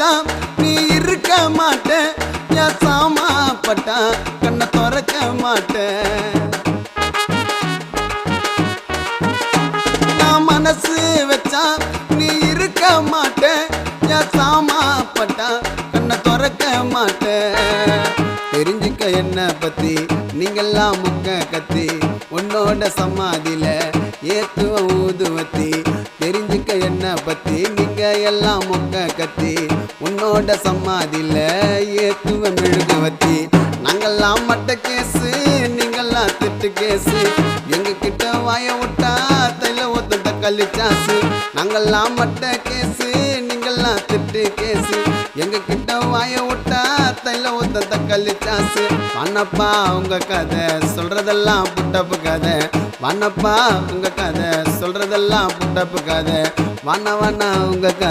வச்சா நீ இருக்க மாட்ட என் சாமா பட்டா கண்ணை துறக்க மாட்ட நான் மனசு வச்சா நீ இருக்க மாட்ட என் சாமா பட்டா கண்ணை துறக்க மாட்ட தெரிஞ்சுக்க என்ன பத்தி நீங்கெல்லாம் முக்க கத்தி உன்னோட சமாதியில ஏத்துவ ஊதுவத்தி தெரிஞ்சுக்க என்ன பத்தி நீங்க எல்லாம் முக்க கத்தி உன்னோட சமாதியில ஏத்துவ மெழுகுவத்தி நாங்கெல்லாம் மட்ட கேசு நீங்கெல்லாம் திட்டு கேசு எங்க கிட்ட வாய விட்டா தைல ஒத்த தக்காளி சாசு நாங்கெல்லாம் மட்ட கேசு நீங்கெல்லாம் திட்டு கேசு எங்க கிட்ட வாய விட்டா தைல ஒத்த தக்காளி சாசு வண்ணப்பா உங்க கதை சொல்றதெல்லாம் புட்டப்பு கதை வண்ணப்பா உங்க கதை சொல்றதெல்லாம் புட்டப்பு கதை வண்ண உங்க கதை